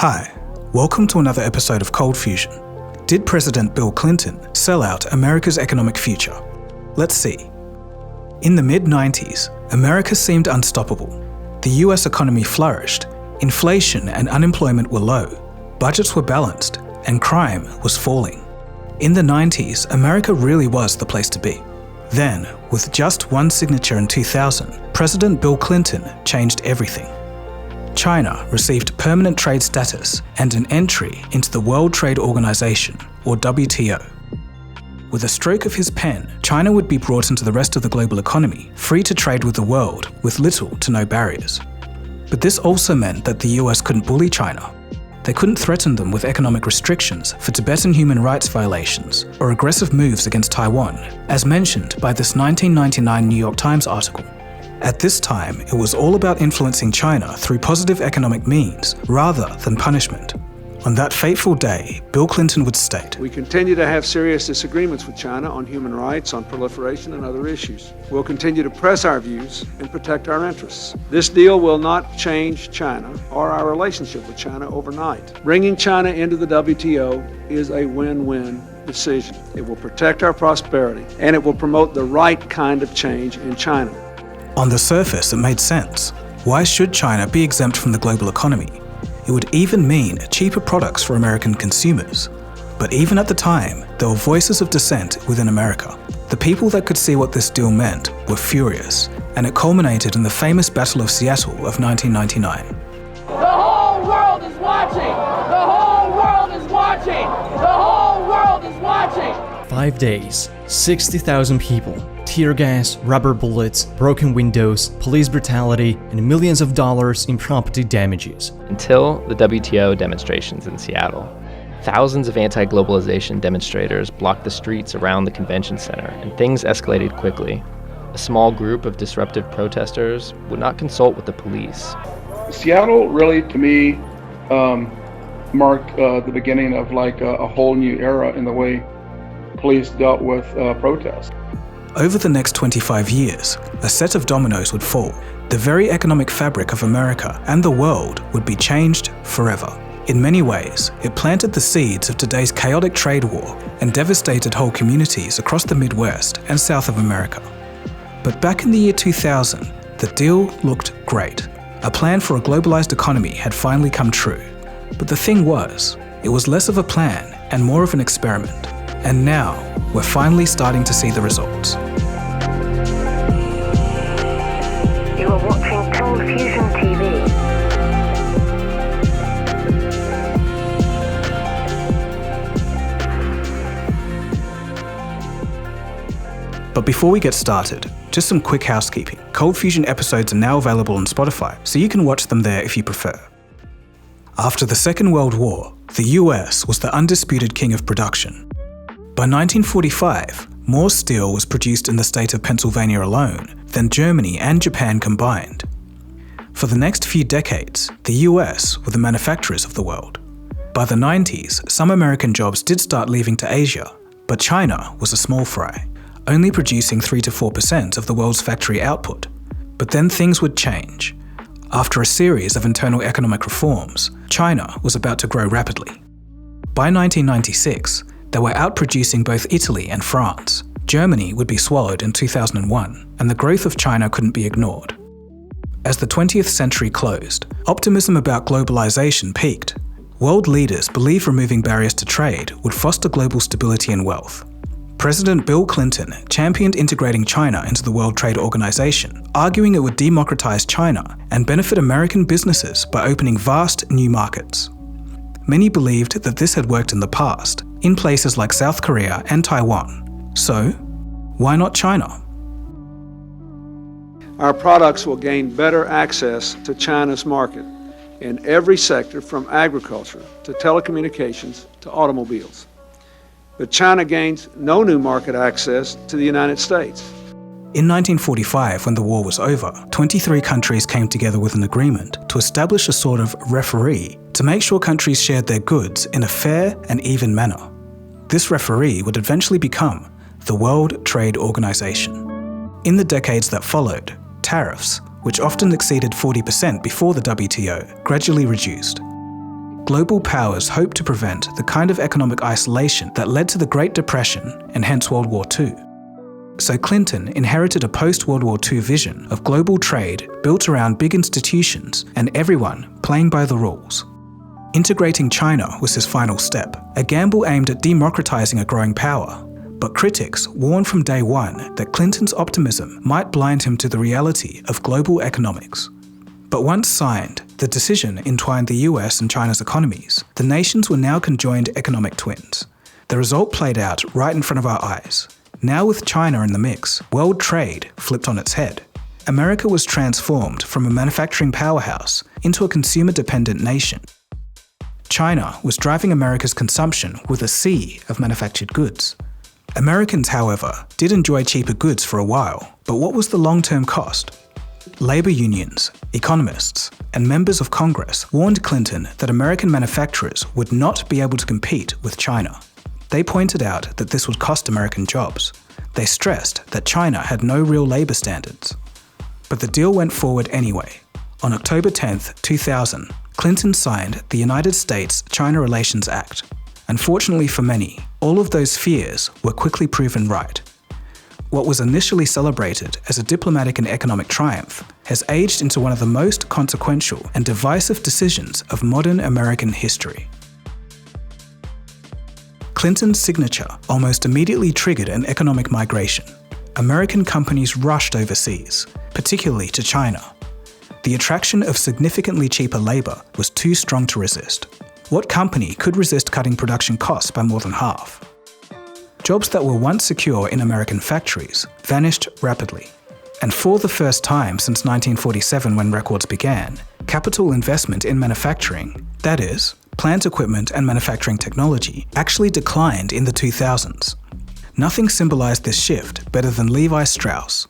Hi, welcome to another episode of Cold Fusion. Did President Bill Clinton sell out America's economic future? Let's see. In the mid-90s, America seemed unstoppable. The US economy flourished, inflation and unemployment were low, budgets were balanced, and crime was falling. In the 90s, America really was the place to be. Then, with just one signature in 2000, President Bill Clinton changed everything. China received permanent trade status and an entry into the World Trade Organization, or WTO. With a stroke of his pen, China would be brought into the rest of the global economy, free to trade with the world with little to no barriers. But this also meant that the US couldn't bully China. They couldn't threaten them with economic restrictions for Tibetan human rights violations or aggressive moves against Taiwan, as mentioned by this 1999 New York Times article. At this time, it was all about influencing China through positive economic means rather than punishment. On that fateful day, Bill Clinton would state, "We continue to have serious disagreements with China on human rights, on proliferation and other issues. We'll continue to press our views and protect our interests. This deal will not change China or our relationship with China overnight. Bringing China into the WTO is a win-win decision. It will protect our prosperity and it will promote the right kind of change in China." On the surface, it made sense. Why should China be exempt from the global economy? It would even mean cheaper products for American consumers. But even at the time, there were voices of dissent within America. The people that could see what this deal meant were furious, and it culminated in the famous Battle of Seattle of 1999. The whole world is watching! The whole world is watching! The whole world is watching! 5 days, 60,000 people, tear gas, rubber bullets, broken windows, police brutality, and millions of dollars in property damages. Until the WTO demonstrations in Seattle, thousands of anti-globalization demonstrators blocked the streets around the convention center, and things escalated quickly. A small group of disruptive protesters would not consult with the police. Seattle really, to me, marked the beginning of a whole new era in the way police dealt with protests. Over the next 25 years, a set of dominoes would fall. The very economic fabric of America and the world would be changed forever. In many ways, it planted the seeds of today's chaotic trade war and devastated whole communities across the Midwest and South of America. But back in the year 2000, the deal looked great. A plan for a globalized economy had finally come true. But the thing was, it was less of a plan and more of an experiment. And now, we're finally starting to see the results. You are watching ColdFusion TV. But before we get started, just some quick housekeeping. Cold Fusion episodes are now available on Spotify, so you can watch them there if you prefer. After the Second World War, the US was the undisputed king of production. By 1945, more steel was produced in the state of Pennsylvania alone than Germany and Japan combined. For the next few decades, the US were the manufacturers of the world. By the 90s, some American jobs did start leaving to Asia, but China was a small fry, only producing 3 to 4% of the world's factory output. But then things would change. After a series of internal economic reforms, China was about to grow rapidly. By 1996, they were outproducing both Italy and France. Germany would be swallowed in 2001, and the growth of China couldn't be ignored. As the 20th century closed, optimism about globalization peaked. World leaders believed removing barriers to trade would foster global stability and wealth. President Bill Clinton championed integrating China into the World Trade Organization, arguing it would democratize China and benefit American businesses by opening vast new markets. Many believed that this had worked in the past, in places like South Korea and Taiwan. So, why not China? Our products will gain better access to China's market in every sector, from agriculture to telecommunications to automobiles. But China gains no new market access to the United States. In 1945, when the war was over, 23 countries came together with an agreement to establish a sort of referee to make sure countries shared their goods in a fair and even manner. This referee would eventually become the World Trade Organization. In the decades that followed, tariffs, which often exceeded 40% before the WTO, gradually reduced. global powers hoped to prevent the kind of economic isolation that led to the Great Depression and hence World War II. So Clinton inherited a post-World War II vision of global trade built around big institutions and everyone playing by the rules. Integrating China was his final step, a gamble aimed at democratizing a growing power. But critics warned from day one that Clinton's optimism might blind him to the reality of global economics. But once signed, the decision entwined the US and China's economies. The nations were now conjoined economic twins. The result played out right in front of our eyes. Now with China in the mix, world trade flipped on its head. America was transformed from a manufacturing powerhouse into a consumer-dependent nation. China was driving America's consumption with a sea of manufactured goods. Americans, however, did enjoy cheaper goods for a while, but what was the long-term cost? Labor unions, economists, and members of Congress warned Clinton that American manufacturers would not be able to compete with China. They pointed out that this would cost American jobs. They stressed that China had no real labor standards. But the deal went forward anyway. On October 10, 2000, Clinton signed the United States-China Relations Act. Unfortunately for many, all of those fears were quickly proven right. What was initially celebrated as a diplomatic and economic triumph has aged into one of the most consequential and divisive decisions of modern American history. Clinton's signature almost immediately triggered an economic migration. American companies rushed overseas, particularly to China. The attraction of significantly cheaper labor was too strong to resist. What company could resist cutting production costs by more than half? Jobs that were once secure in American factories vanished rapidly. And for the first time since 1947 when records began, capital investment in manufacturing, that is, plant equipment and manufacturing technology, actually declined in the 2000s. Nothing symbolized this shift better than Levi Strauss.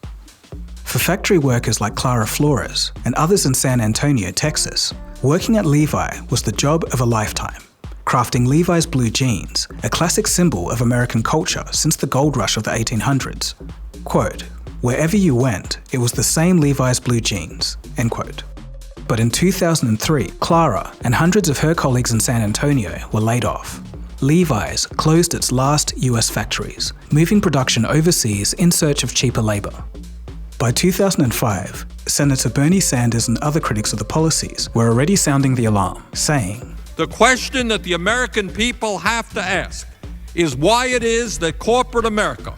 For factory workers like Clara Flores and others in San Antonio, Texas, working at Levi was the job of a lifetime. Crafting Levi's blue jeans, a classic symbol of American culture since the gold rush of the 1800s. Quote, "Wherever you went, it was the same Levi's blue jeans," end quote. But in 2003, Clara and hundreds of her colleagues in San Antonio were laid off. Levi's closed its last US factories, moving production overseas in search of cheaper labor. By 2005, Senator Bernie Sanders and other critics of the policies were already sounding the alarm, saying, "The question that the American people have to ask is why it is that corporate America,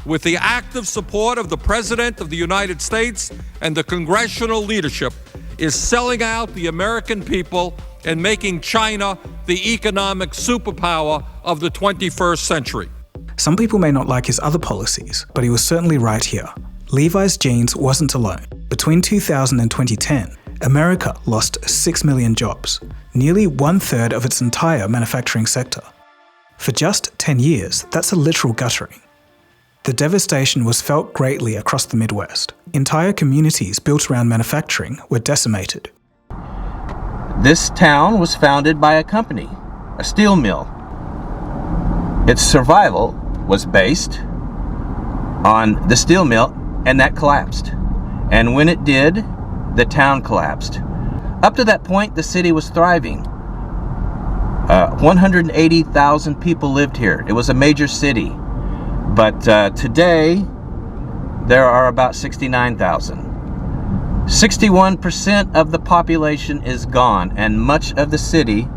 with the active support of the President of the United States and the congressional leadership, is selling out the American people and making China the economic superpower of the 21st century." Some people may not like his other policies, but he was certainly right here. Levi's jeans wasn't alone. Between 2000 and 2010, America lost 6 million jobs, nearly 1/3 of its entire manufacturing sector. For just 10 years, that's a literal guttering. The devastation was felt greatly across the Midwest. Entire communities built around manufacturing were decimated. This town was founded by a company, a steel mill. Its survival was based on the steel mill, and that collapsed. And when it did, the town collapsed. Up to that point, the city was thriving. 180,000 people lived here. It was a major city. But today, there are about 69,000. 61% of the population is gone, and much of the city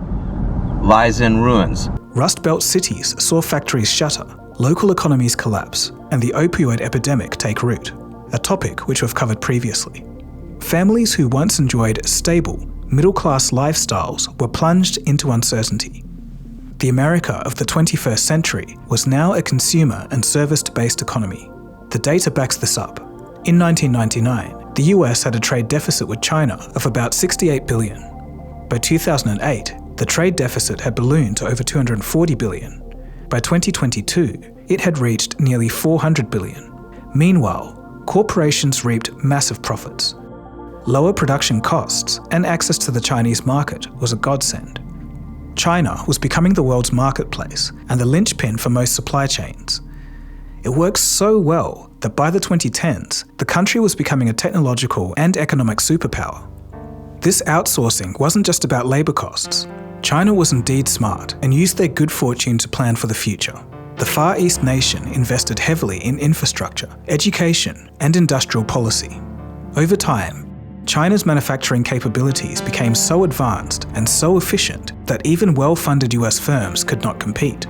lies in ruins. Rust Belt cities saw factories shutter, local economies collapse, and the opioid epidemic take root, a topic which we've covered previously. Families who once enjoyed stable, middle-class lifestyles were plunged into uncertainty. The America of the 21st century was now a consumer and service-based economy. The data backs this up. In 1999, the US had a trade deficit with China of about $68 billion. By 2008, the trade deficit had ballooned to over $240 billion. By 2022, it had reached nearly $400 billion. Meanwhile, corporations reaped massive profits. Lower production costs and access to the Chinese market was a godsend. China was becoming the world's marketplace and the linchpin for most supply chains. It worked so well that by the 2010s, the country was becoming a technological and economic superpower. This outsourcing wasn't just about labor costs. China was indeed smart and used their good fortune to plan for the future. The Far East nation invested heavily in infrastructure, education, and industrial policy. Over time, China's manufacturing capabilities became so advanced and so efficient that even well-funded US firms could not compete.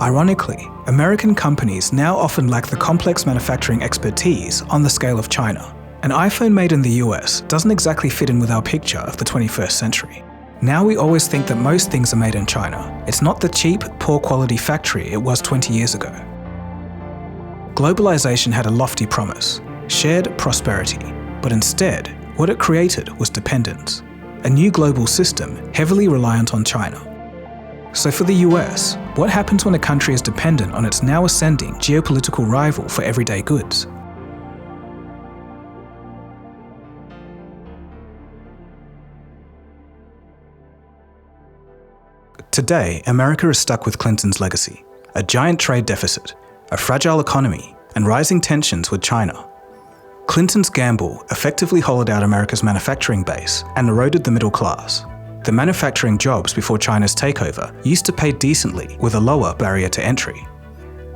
Ironically, American companies now often lack the complex manufacturing expertise on the scale of China. An iPhone made in the US doesn't exactly fit in with our picture of the 21st century. Now we always think that most things are made in China. It's not the cheap, poor quality factory it was 20 years ago. Globalization had a lofty promise, shared prosperity, but instead, what it created was dependence, a new global system heavily reliant on China. So for the US, what happens when a country is dependent on its now ascending geopolitical rival for everyday goods? Today, America is stuck with Clinton's legacy, a giant trade deficit, a fragile economy, and rising tensions with China. Clinton's gamble effectively hollowed out America's manufacturing base and eroded the middle class. The manufacturing jobs before China's takeover used to pay decently with a lower barrier to entry.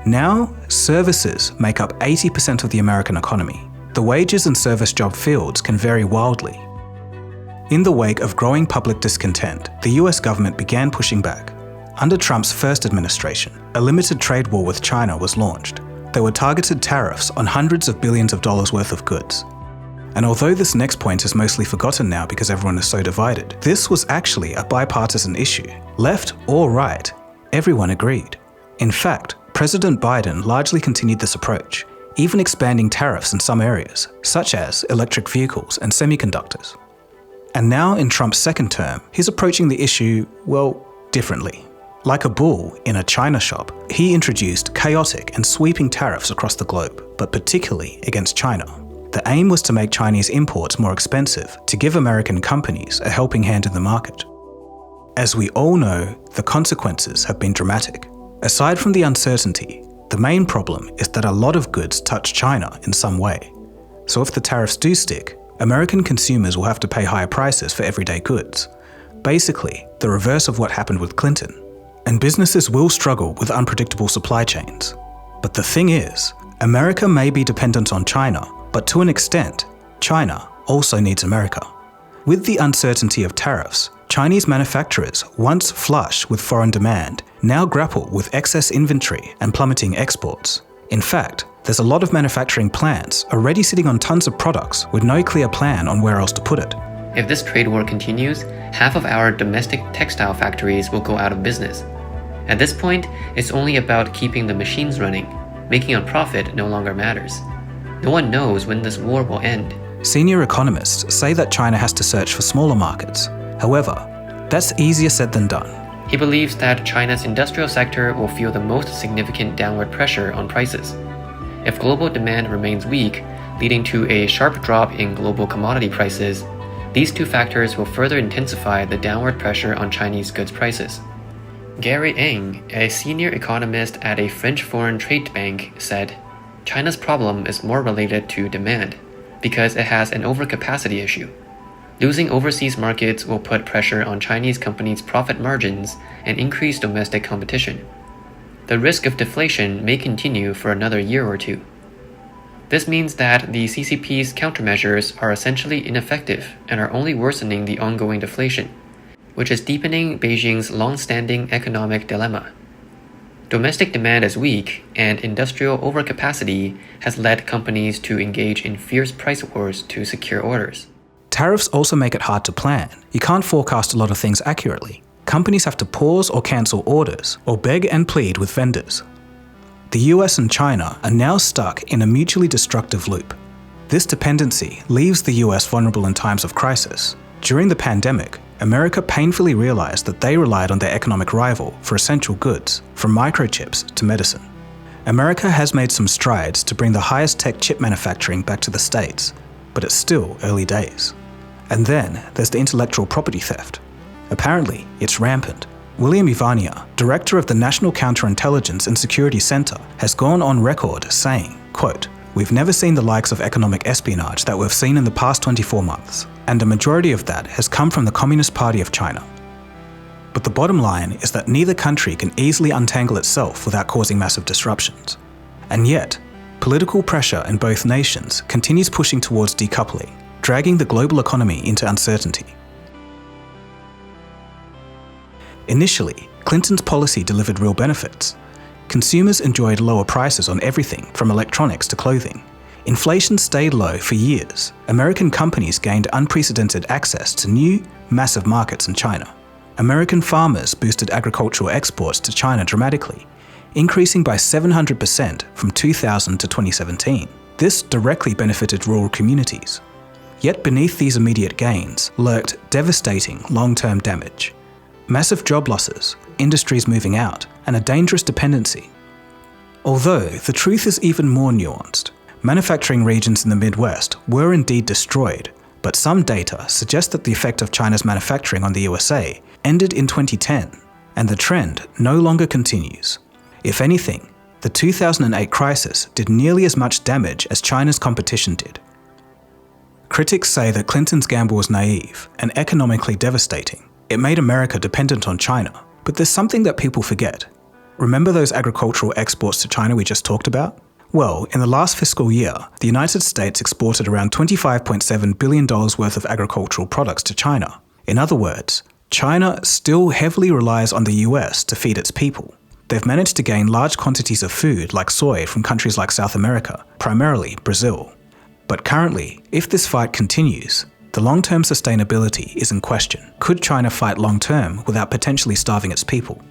Now, services make up 80% of the American economy. The wages in service job fields can vary wildly. In the wake of growing public discontent, the US government began pushing back. Under Trump's first administration, a limited trade war with China was launched. There were targeted tariffs on hundreds of billions of dollars worth of goods. And although this next point is mostly forgotten now because everyone is so divided, this was actually a bipartisan issue. Left or right, everyone agreed. In fact, President Biden largely continued this approach, even expanding tariffs in some areas, such as electric vehicles and semiconductors. And now in Trump's second term, he's approaching the issue, well, differently. Like a bull in a china shop, he introduced chaotic and sweeping tariffs across the globe, but particularly against China. The aim was to make Chinese imports more expensive, to give American companies a helping hand in the market. As we all know, the consequences have been dramatic. Aside from the uncertainty, the main problem is that a lot of goods touch China in some way. So if the tariffs do stick, American consumers will have to pay higher prices for everyday goods. Basically, the reverse of what happened with Clinton. And businesses will struggle with unpredictable supply chains. But the thing is, America may be dependent on China, but to an extent, China also needs America. With the uncertainty of tariffs, Chinese manufacturers, once flush with foreign demand, now grapple with excess inventory and plummeting exports. In fact, there's a lot of manufacturing plants already sitting on tons of products with no clear plan on where else to put it. If this trade war continues, half of our domestic textile factories will go out of business. At this point, it's only about keeping the machines running. Making a profit no longer matters. No one knows when this war will end. Senior economists say that China has to search for smaller markets. However, that's easier said than done. He believes that China's industrial sector will feel the most significant downward pressure on prices. If global demand remains weak, leading to a sharp drop in global commodity prices, these two factors will further intensify the downward pressure on Chinese goods prices. Gary Ng, a senior economist at a French foreign trade bank, said, China's problem is more related to demand, because it has an overcapacity issue. Losing overseas markets will put pressure on Chinese companies' profit margins and increase domestic competition. The risk of deflation may continue for another year or two. This means that the CCP's countermeasures are essentially ineffective and are only worsening the ongoing deflation, which is deepening Beijing's long-standing economic dilemma. Domestic demand is weak, and industrial overcapacity has led companies to engage in fierce price wars to secure orders. Tariffs also make it hard to plan. You can't forecast a lot of things accurately. Companies have to pause or cancel orders, or beg and plead with vendors. The US and China are now stuck in a mutually destructive loop. This dependency leaves the US vulnerable in times of crisis. During the pandemic, America painfully realized that they relied on their economic rival for essential goods, from microchips to medicine. America has made some strides to bring the highest tech chip manufacturing back to the States, but it's still early days. And then there's the intellectual property theft. Apparently, it's rampant. William Ivania, director of the National Counterintelligence and Security Center, has gone on record saying, quote, "We've never seen the likes of economic espionage that we've seen in the past 24 months, and a majority of that has come from the Communist Party of China." But the bottom line is that neither country can easily untangle itself without causing massive disruptions. And yet, political pressure in both nations continues pushing towards decoupling, dragging the global economy into uncertainty. Initially, Clinton's policy delivered real benefits. Consumers enjoyed lower prices on everything from electronics to clothing. Inflation stayed low for years. American companies gained unprecedented access to new, massive markets in China. American farmers boosted agricultural exports to China dramatically, increasing by 700% from 2000 to 2017. This directly benefited rural communities. Yet beneath these immediate gains lurked devastating long-term damage. Massive job losses, industries moving out, and a dangerous dependency. Although the truth is even more nuanced, manufacturing regions in the Midwest were indeed destroyed, but some data suggest that the effect of China's manufacturing on the USA ended in 2010, and the trend no longer continues. If anything, the 2008 crisis did nearly as much damage as China's competition did. Critics say that Clinton's gamble was naive and economically devastating. It made America dependent on China, but there's something that people forget. Remember those agricultural exports to China we just talked about? Well, in the last fiscal year, the United States exported around $25.7 billion worth of agricultural products to China. In other words, China still heavily relies on the US to feed its people. They've managed to gain large quantities of food like soy from countries like South America, primarily Brazil. But currently, if this fight continues, the long-term sustainability is in question. Could China fight long-term without potentially starving its people?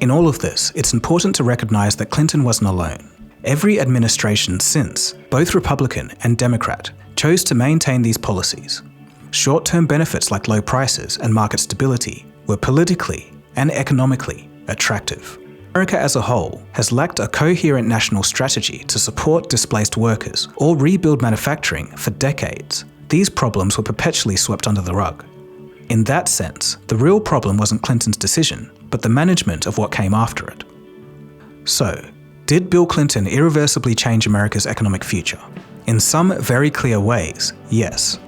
In all of this, it's important to recognize that Clinton wasn't alone. Every administration since, both Republican and Democrat, chose to maintain these policies. Short-term benefits like low prices and market stability were politically and economically attractive. America as a whole has lacked a coherent national strategy to support displaced workers or rebuild manufacturing for decades. These problems were perpetually swept under the rug. In that sense, the real problem wasn't Clinton's decision, but the management of what came after it. So, did Bill Clinton irreversibly change America's economic future? In some very clear ways, yes.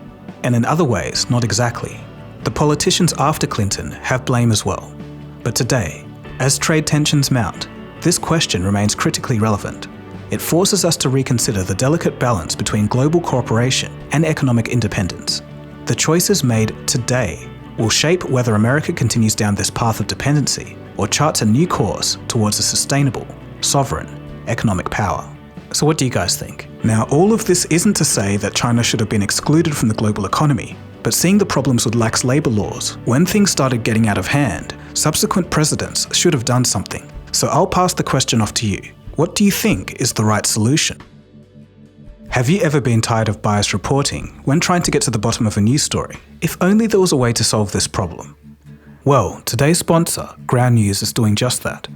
And in other ways, not exactly. The politicians after Clinton have blame as well. But today, as trade tensions mount, this question remains critically relevant. It forces us to reconsider the delicate balance between global cooperation and economic independence. The choices made today will shape whether America continues down this path of dependency or charts a new course towards a sustainable, sovereign, economic power. So what do you guys think? Now, all of this isn't to say that China should have been excluded from the global economy, but seeing the problems with lax labor laws, when things started getting out of hand, subsequent presidents should have done something. So I'll pass the question off to you. What do you think is the right solution? Have you ever been tired of biased reporting when trying to get to the bottom of a news story? If only there was a way to solve this problem. Well, today's sponsor, Ground News, is doing just that.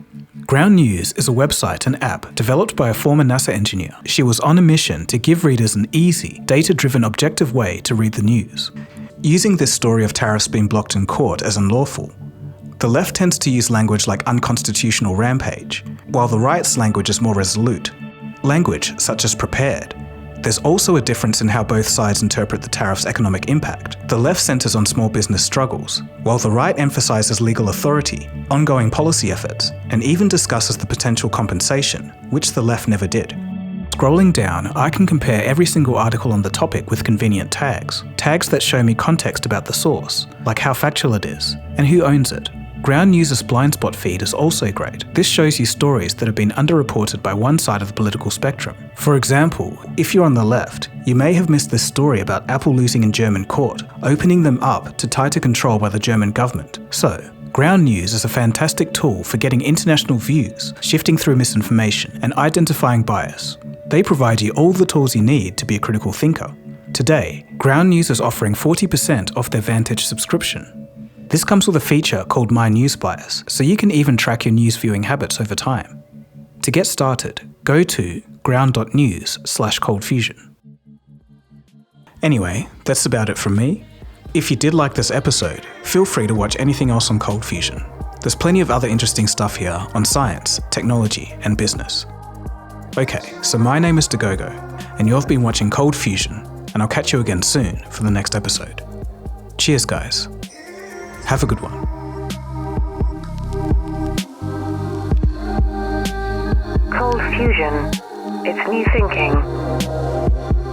Ground News is a website and app developed by a former NASA engineer. She was on a mission to give readers an easy, data-driven, objective way to read the news. Using this story of tariffs being blocked in court as unlawful, the left tends to use language like unconstitutional rampage, while the right's language is more resolute. Language such as prepared. There's also a difference in how both sides interpret the tariff's economic impact. The left centers on small business struggles, while the right emphasizes legal authority, ongoing policy efforts, and even discusses the potential compensation, which the left never did. Scrolling down, I can compare every single article on the topic with convenient tags. Tags that show me context about the source, like how factual it is, and who owns it. Ground News' blind spot feed is also great. This shows you stories that have been underreported by one side of the political spectrum. For example, if you're on the left, you may have missed this story about Apple losing in German court, opening them up to tighter control by the German government. So, Ground News is a fantastic tool for getting international views, shifting through misinformation, and identifying bias. They provide you all the tools you need to be a critical thinker. Today, Ground News is offering 40% off their Vantage subscription. This comes with a feature called My News Bias, so you can even track your news viewing habits over time. To get started, go to ground.news/ColdFusion. Anyway, that's about it from me. If you did like this episode, feel free to watch anything else on ColdFusion. There's plenty of other interesting stuff here on science, technology, and business. Okay, so my name is Dagogo, and you've been watching ColdFusion, and I'll catch you again soon for the next episode. Cheers, guys. Have a good one. Fusion. It's new thinking.